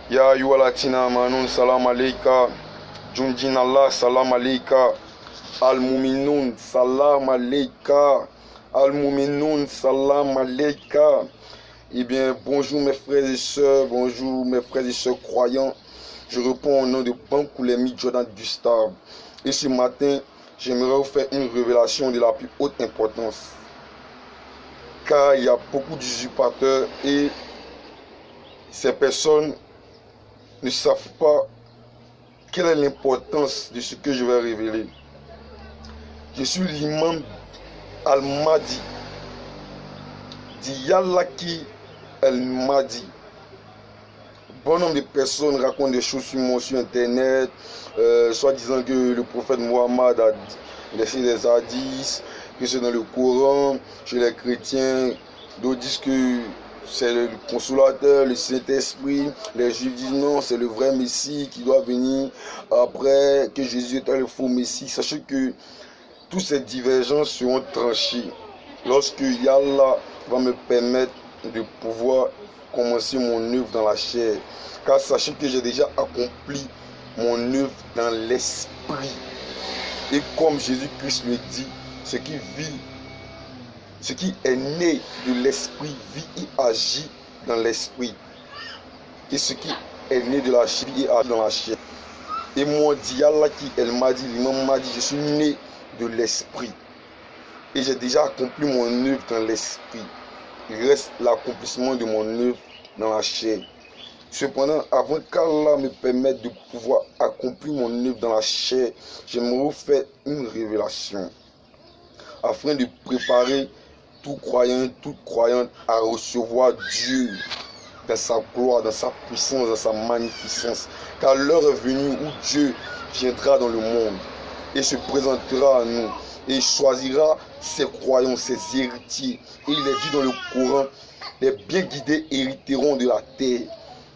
Ya yuwalatina manun salam aleika. Junjin Allah salam aleika. Al-Muminun salam aleika. Al-Muminun salam aleika. Eh bien, bonjour mes frères et sœurs, bonjour mes frères et sœurs croyants. Je réponds au nom de Pankoulemi Jordan Gustave. Et ce matin, j'aimerais vous faire une révélation de la plus haute importance. Car il y a beaucoup d'usurpateurs et ces personnes ne savent pas quelle est l'importance de ce que je vais révéler. Je suis l'imam Al-Mahdi, Diyalaki Al-Mahdi. Bon nombre de personnes racontent des choses sur moi sur internet, soit disant que le prophète Mohammed a laissé des hadiths, que c'est dans le Coran, chez les chrétiens. D'autres disent que c'est le consolateur, le Saint-Esprit. Les Juifs disent non, c'est le vrai Messie qui doit venir après, que Jésus est le faux Messie. Sachez que toutes ces divergences seront tranchées lorsque Yallah va me permettre de pouvoir commencer mon œuvre dans la chair. Car sachez que j'ai déjà accompli mon œuvre dans l'esprit. Et comme Jésus-Christ le dit, ce qui vit, ce qui est né de l'esprit vit et agit dans l'esprit. Et ce qui est né de la chair vit et agit dans la chair. Et moi, Diyallah qui elle m'a dit, l'imam m'a dit, je suis né de l'esprit. Et j'ai déjà accompli mon œuvre dans l'esprit. Il reste l'accomplissement de mon œuvre dans la chair. Cependant, avant qu'Allah me permette de pouvoir accomplir mon œuvre dans la chair, j'aimerais vous faire une révélation afin de préparer tout croyant, toute croyante à recevoir Dieu dans sa gloire, dans sa puissance, dans sa magnificence. Car l'heure est venue où Dieu viendra dans le monde et se présentera à nous et choisira ses croyants, ses héritiers. Et il est dit dans le Coran, les bien guidés hériteront de la terre.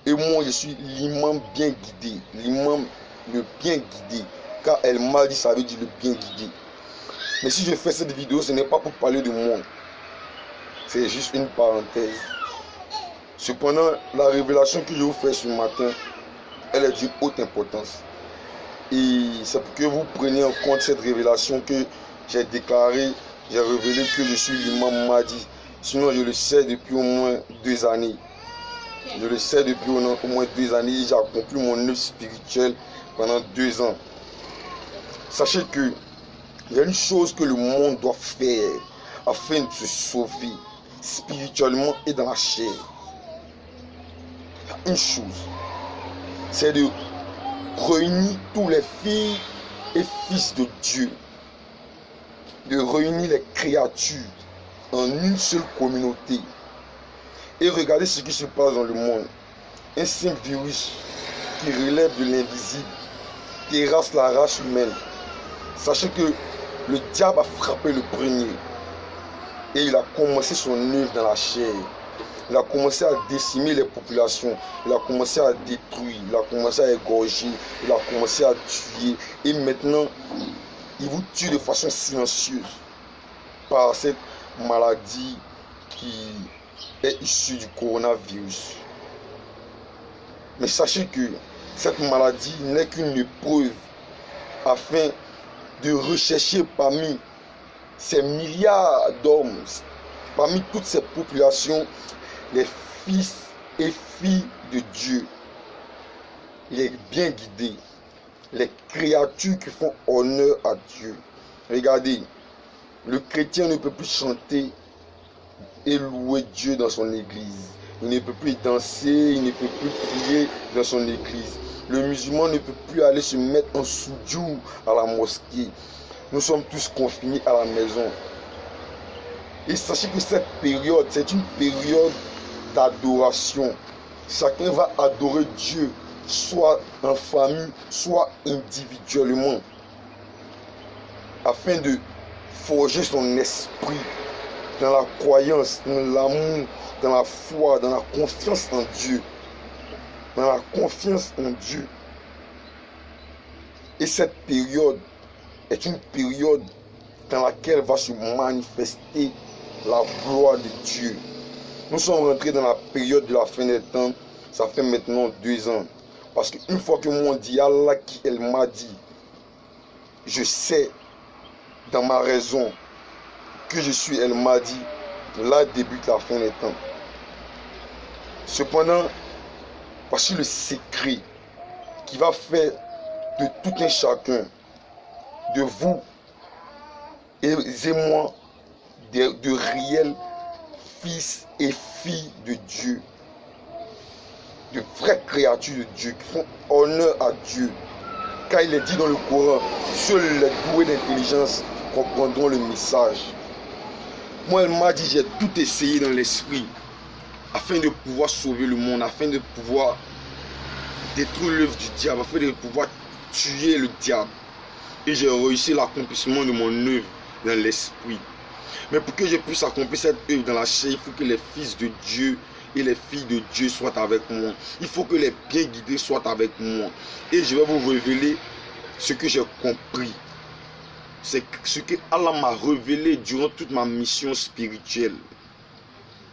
Et moi, je suis l'imam bien guidé, l'imam le bien guidé. Car elle m'a dit, ça veut dire le bien guidé. Mais si je fais cette vidéo, ce n'est pas pour parler de moi. C'est juste une parenthèse. Cependant, la révélation que je vous fais ce matin, elle est d'une haute importance. Et c'est pour que vous preniez en compte cette révélation que j'ai déclaré, j'ai révélé que je suis l'imam Mahdi. Sinon, je le sais depuis au moins 2 années. Je le sais depuis au moins 2 années et j'ai accompli mon œuvre spirituelle pendant 2 ans. Sachez que il y a une chose que le monde doit faire afin de se sauver spirituellement et dans la chair. Une chose, c'est de réunir tous les filles et fils de Dieu, de réunir les créatures en une seule communauté. Et regardez ce qui se passe dans le monde. Un simple virus qui relève de l'invisible terrasse la race humaine. Sachez que le diable a frappé le premier et il a commencé son œuvre dans la chair. Il a commencé à décimer les populations, il a commencé à détruire, il a commencé à égorger, il a commencé à tuer. Et maintenant, il vous tue de façon silencieuse par cette maladie qui est issue du coronavirus. Mais sachez que cette maladie n'est qu'une épreuve afin de rechercher parmi ces milliards d'hommes, parmi toutes ces populations, les fils et filles de Dieu, les bien guidés, les créatures qui font honneur à Dieu. Regardez, le chrétien ne peut plus chanter et louer Dieu dans son église. Il ne peut plus danser, il ne peut plus prier dans son église. Le musulman ne peut plus aller se mettre en soudjour à la mosquée. Nous sommes tous confinés à la maison. Et sachez que cette période, c'est une période d'adoration. Chacun va adorer Dieu, soit en famille, soit individuellement, afin de forger son esprit dans la croyance, dans l'amour, dans la foi, dans la confiance en Dieu. Dans la confiance en Dieu. Et cette période est une période dans laquelle va se manifester la gloire de Dieu. Nous sommes rentrés dans la période de la fin des temps Ça fait maintenant 2 ans. Parce qu'une fois que mon dit Allah qui elle m'a dit, je sais dans ma raison que je suis, elle m'a dit, là débute la fin des temps. Cependant, voici le secret qui va faire de tout un chacun, de vous et moi, de réels fils et filles de Dieu, de vraies créatures de Dieu qui font honneur à Dieu. Car il est dit dans le Coran, seuls les doués d'intelligence comprendront le message. Moi, elle m'a dit, j'ai tout essayé dans l'esprit afin de pouvoir sauver le monde, afin de pouvoir détruire l'œuvre du diable, afin de pouvoir tuer le diable. Et j'ai réussi l'accomplissement de mon œuvre dans l'esprit. Mais pour que je puisse accomplir cette œuvre dans la chair, il faut que les fils de Dieu et les filles de Dieu soient avec moi. Il faut que les bien guidés soient avec moi. Et je vais vous révéler ce que j'ai compris. C'est ce que Allah m'a révélé durant toute ma mission spirituelle.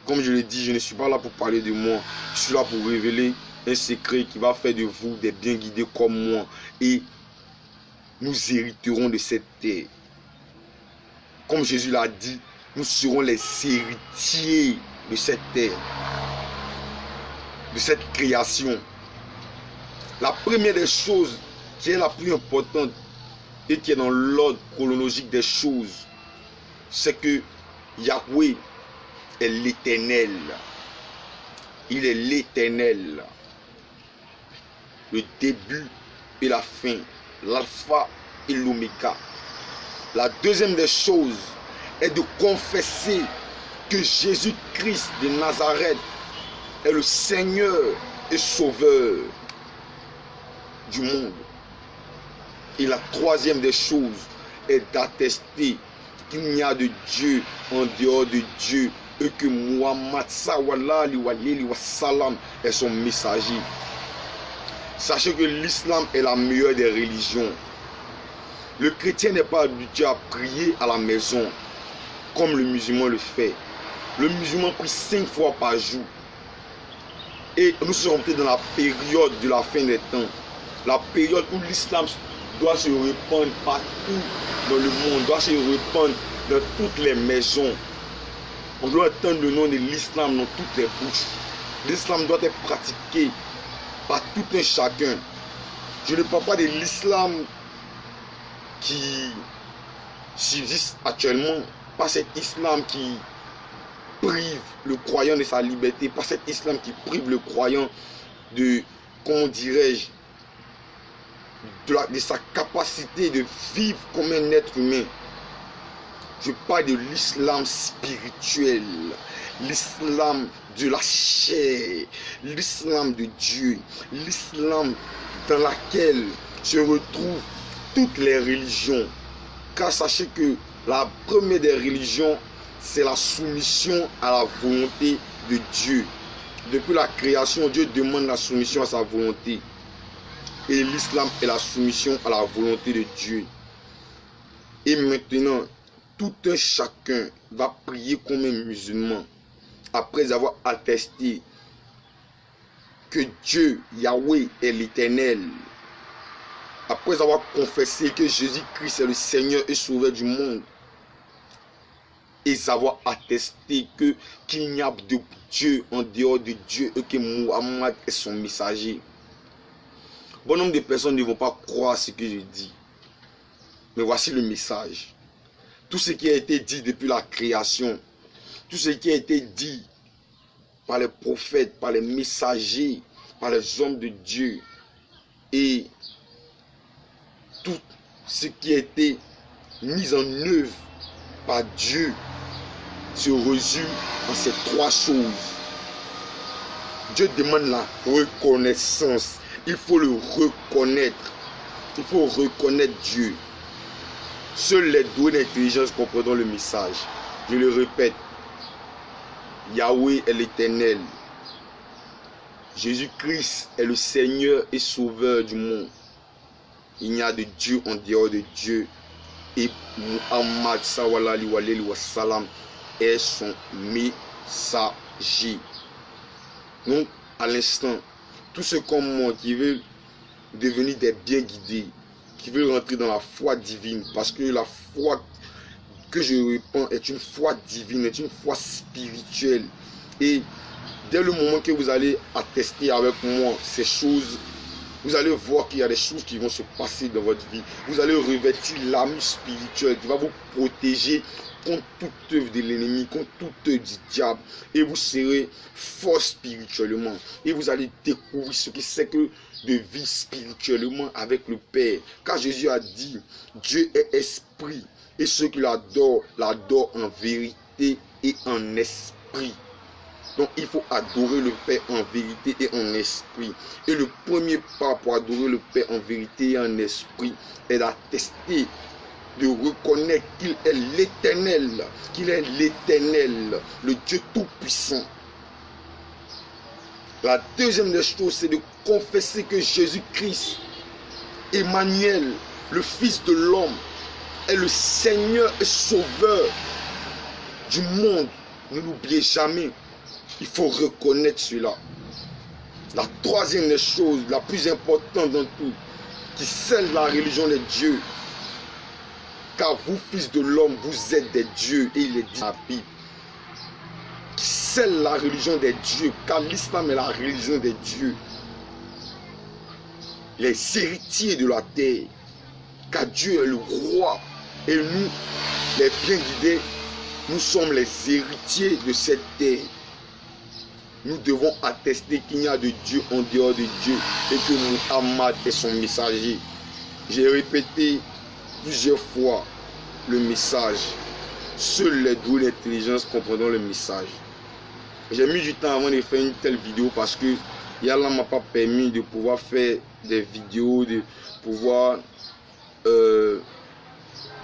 Comme je l'ai dit, je ne suis pas là pour parler de moi. Je suis là pour révéler un secret qui va faire de vous des bien guidés comme moi. Et nous hériterons de cette terre. Comme Jésus l'a dit, nous serons les héritiers de cette terre, de cette création. La première des choses qui est la plus importante et qui est dans l'ordre chronologique des choses, c'est que Yahweh est l'Éternel. Il est l'Éternel. Le début et la fin, l'alpha et l'oméga. La deuxième des choses est de confesser que Jésus-Christ de Nazareth est le Seigneur et Sauveur du monde. Et la troisième des choses est d'attester qu'il n'y a de Dieu en dehors de Dieu et que Muhammad sallallahu alayhi wa sallam est son messager. Sachez que l'islam est la meilleure des religions. Le chrétien n'est pas habitué à prier à la maison comme le musulman le fait. Le musulman prie 5 fois par jour. Et nous sommes dans la période de la fin des temps. La période où l'islam doit se répandre partout dans le monde, doit se répandre dans toutes les maisons. On doit entendre le nom de l'islam dans toutes les bouches. L'islam doit être pratiqué par tout un chacun. Je ne parle pas de l'islam qui subsiste actuellement, pas cet islam qui prive le croyant de sa liberté, pas cet islam qui prive le croyant de, comment dirais-je, de sa capacité de vivre comme un être humain. Je parle de l'islam spirituel, l'islam de la chair, l'islam de Dieu, l'islam dans laquelle se retrouvent toutes les religions. Car sachez que la première des religions, c'est la soumission à la volonté de Dieu. Depuis la création, Dieu demande la soumission à sa volonté. Et l'islam est la soumission à la volonté de Dieu. Et maintenant, tout un chacun va prier comme un musulman après avoir attesté que Dieu, Yahweh, est l'Éternel. Après avoir confessé que Jésus-Christ est le Seigneur et Sauveur du monde. Et avoir attesté qu'il n'y a de Dieu en dehors de Dieu et que Muhammad est son messager. Bon nombre de personnes ne vont pas croire ce que je dis. Mais voici le message. Tout ce qui a été dit depuis la création, tout ce qui a été dit par les prophètes, par les messagers, par les hommes de Dieu, et tout ce qui a été mis en œuvre par Dieu se résume en ces 3 choses. Dieu demande la reconnaissance. Il faut le reconnaître. Il faut reconnaître Dieu. Seuls les doués d'intelligence comprendront le message. Je le répète. Yahweh est l'Éternel. Jésus-Christ est le Seigneur et Sauveur du monde. Il n'y a de Dieu en dehors de Dieu. Et Muhammad sallallahu alayhi wa sallam est son messager. Donc, à l'instant, tous ceux comme moi qui veulent devenir des bien guidés, qui veulent rentrer dans la foi divine, parce que la foi que je répands est une foi divine, est une foi spirituelle. Et dès le moment que vous allez attester avec moi ces choses, vous allez voir qu'il y a des choses qui vont se passer dans votre vie. Vous allez revêtir l'armure spirituelle qui va vous protéger contre toute œuvre de l'ennemi, contre toute œuvre du diable. Et vous serez fort spirituellement. Et vous allez découvrir ce que c'est que de vivre spirituellement avec le Père. Car Jésus a dit, Dieu est esprit. Et ceux qui l'adorent, l'adorent en vérité et en esprit. Donc il faut adorer le Père en vérité et en esprit. Et le premier pas pour adorer le Père en vérité et en esprit est d'attester, de reconnaître qu'il est l'Éternel, le Dieu Tout-Puissant. La deuxième des choses, c'est de confesser que Jésus-Christ, Emmanuel, le Fils de l'homme, est le Seigneur et Sauveur du monde. Ne l'oubliez jamais. Il faut reconnaître cela. La troisième des choses, la plus importante dans tout, qui scelle la religion des dieux. Car vous, fils de l'homme, vous êtes des dieux. Et il est dit dans la Bible. Qui scelle la religion des dieux. Car l'islam est la religion des dieux. Les héritiers de la terre. Car Dieu est le roi. Et nous, les bien guidés, nous sommes les héritiers de cette terre. Nous devons attester qu'il n'y a de Dieu en dehors de Dieu et que Muhammad est son messager. J'ai répété plusieurs fois le message. Seuls les doués d'intelligence comprendront le message. J'ai mis du temps avant de faire une telle vidéo parce que Allah ne m'a pas permis de pouvoir faire des vidéos, de pouvoir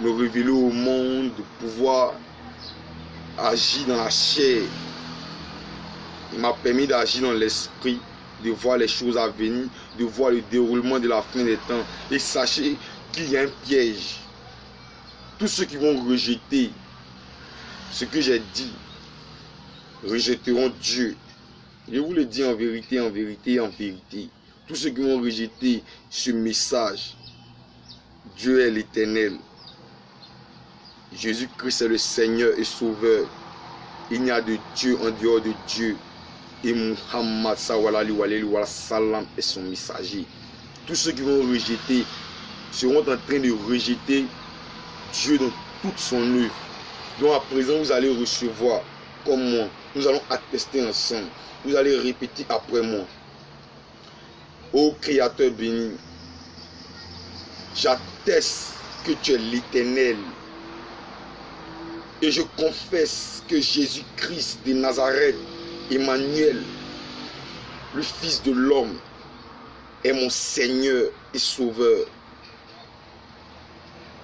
me révéler au monde, de pouvoir agir dans la chair. Il m'a permis d'agir dans l'esprit, de voir les choses à venir, de voir le déroulement de la fin des temps. Et sachez qu'il y a un piège. Tous ceux qui vont rejeter ce que j'ai dit, rejetteront Dieu. Je vous le dis en vérité, en vérité, en vérité. Tous ceux qui vont rejeter ce message, Dieu est l'Éternel. Jésus-Christ est le Seigneur et Sauveur. Il n'y a de Dieu en dehors de Dieu. Et Muhammad sallam est son messager. Tous ceux qui vont rejeter seront en train de rejeter Dieu dans toute son œuvre. Donc à présent, vous allez recevoir comme moi. Nous allons attester ensemble. Vous allez répéter après moi. Ô Créateur béni, j'atteste que tu es l'Éternel. Et je confesse que Jésus-Christ de Nazareth, Emmanuel, le Fils de l'homme, est mon Seigneur et Sauveur.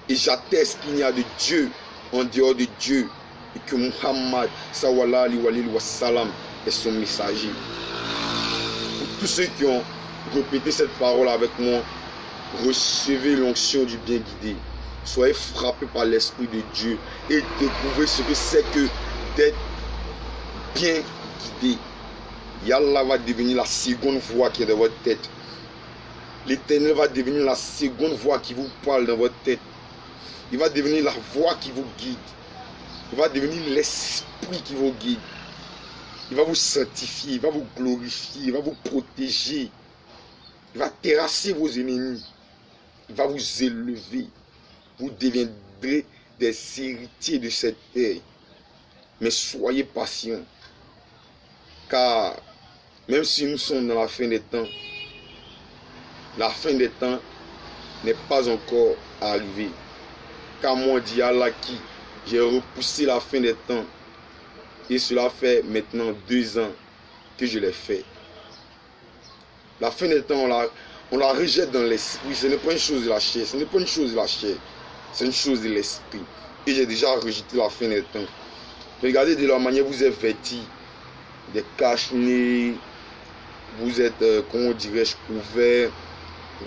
Et j'atteste qu'il n'y a de Dieu en dehors de Dieu et que Muhammad sallallahu alayhi wa sallam est son messager. Pour tous ceux qui ont répété cette parole avec moi, recevez l'onction du bien guidé. Soyez frappés par l'Esprit de Dieu et découvrez ce que c'est que d'être bien guidé. Yallah va devenir la seconde voix qui est dans votre tête. L'Éternel va devenir la seconde voix qui vous parle dans votre tête. Il va devenir la voix qui vous guide. Il va devenir l'Esprit qui vous guide. Il va vous sanctifier, il va vous glorifier, il va vous protéger. Il va terrasser vos ennemis. Il va vous élever. Vous deviendrez des héritiers de cette terre. Mais soyez patients. Car même si nous sommes dans la fin des temps n'est pas encore arrivée. Car moi, dit Allah qui, j'ai repoussé la fin des temps. Et cela fait maintenant 2 ans que je l'ai fait. La fin des temps, on la rejette dans l'esprit. Ce n'est pas une chose de la chair. Ce n'est pas une chose de la chair. C'est une chose de l'esprit. Et j'ai déjà rejeté la fin des temps. Regardez de la manière vous êtes vêtis. Des cache-nez. Vous êtes, comment dirais-je, couverts.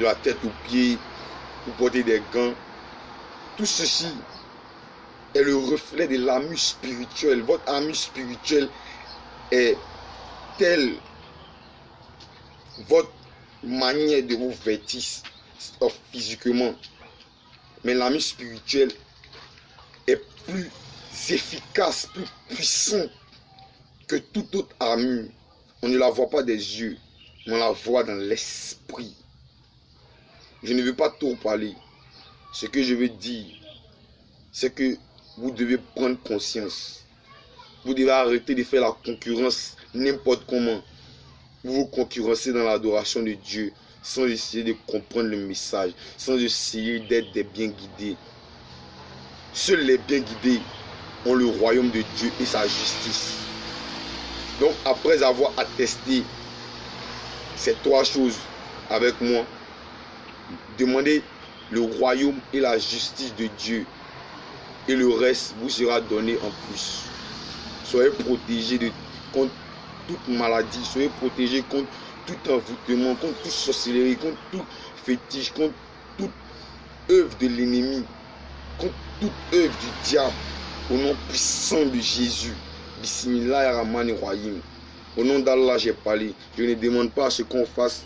De la tête aux pieds. Vous portez des gants. Tout ceci est le reflet de l'armure spirituelle. Votre armure spirituelle est telle votre manière de vous vêtir physiquement. Mais l'armure spirituelle est plus efficace, plus puissante que toute autre armure. On ne la voit pas des yeux, mais on la voit dans l'esprit. Je ne veux pas trop parler. Ce que je veux dire, c'est que vous devez prendre conscience. Vous devez arrêter de faire la concurrence n'importe comment. Vous vous concurrencez dans l'adoration de Dieu sans essayer de comprendre le message, sans essayer d'être des bien guidés. Seuls les bien guidés ont le royaume de Dieu et sa justice. Donc après avoir attesté ces trois choses avec moi, demandez le royaume et la justice de Dieu et le reste vous sera donné en plus. Soyez protégés contre toute maladie, soyez protégés contre tout envoûtement, contre toute sorcellerie, contre tout fétiche, contre toute œuvre de l'ennemi, contre toute œuvre du diable. Au nom puissant de Jésus, Bismillahirrahmanirrahim. Au nom d'Allah, j'ai parlé. Je ne demande pas à ce qu'on fasse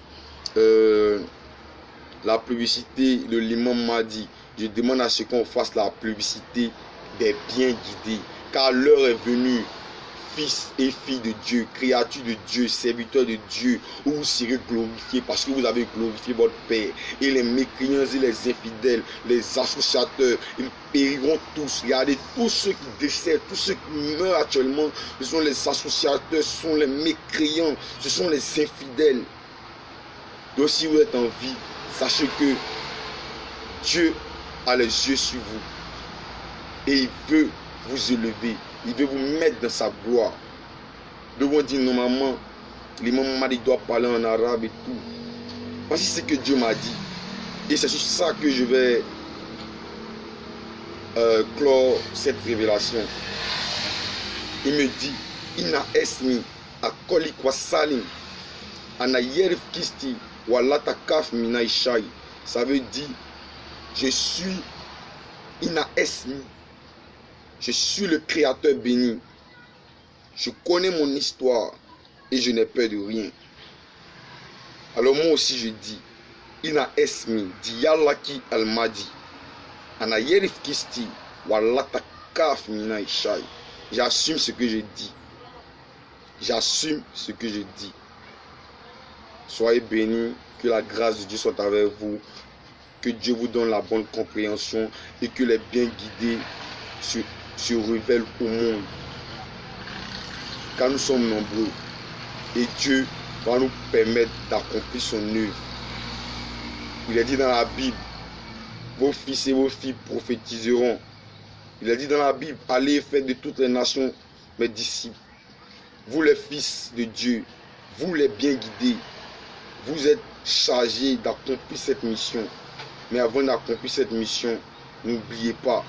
la publicité de l'imam Mahdi. Je demande à ce qu'on fasse la publicité des bien guidés. Car l'heure est venue, fils et filles de Dieu, créatures de Dieu, serviteurs de Dieu, où vous serez glorifiés parce que vous avez glorifié votre Père. Et les mécréants et les infidèles, les associateurs, ils périront tous. Regardez, tous ceux qui décèdent, tous ceux qui meurent actuellement, ce sont les associateurs, ce sont les mécréants, ce sont les infidèles. Donc si vous êtes en vie, sachez que Dieu a les yeux sur vous. Et il veut vous élever. Il veut vous mettre dans sa gloire. Donc on dit normalement, l'imam Mahdi doit parler en arabe et tout. Voici ce que Dieu m'a dit. Et c'est sur ça que je vais clore cette révélation. Il me dit, Ina esmi akoli kwa salim anayerif kisti walata kaf minaishai. Ça veut dire, je suis Ina esmi. Je suis le Créateur béni. Je connais mon histoire et je n'ai peur de rien. Alors moi aussi je dis, Ina esmi diyalaki al-madi. Ana yerif kisti walata kaf mina ishai. J'assume ce que je dis. J'assume ce que je dis. Soyez bénis, que la grâce de Dieu soit avec vous, que Dieu vous donne la bonne compréhension et que les bien guidés se révèlent au monde. Car nous sommes nombreux et Dieu va nous permettre d'accomplir son œuvre. Il est dit dans la Bible, vos fils et vos filles prophétiseront. Il est dit dans la Bible, allez et faites de toutes les nations mes disciples. Vous les fils de Dieu, vous les bien guidés, vous êtes chargés d'accomplir cette mission. Mais avant d'accomplir cette mission, n'oubliez pas,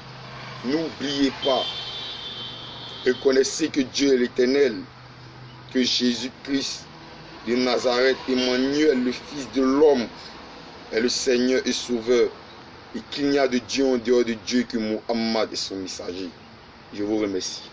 reconnaissez que Dieu est l'Éternel, que Jésus-Christ de Nazareth, Emmanuel, le Fils de l'homme, est le Seigneur et Sauveur, et qu'il n'y a de Dieu en dehors de Dieu que Muhammad et son messager. Je vous remercie.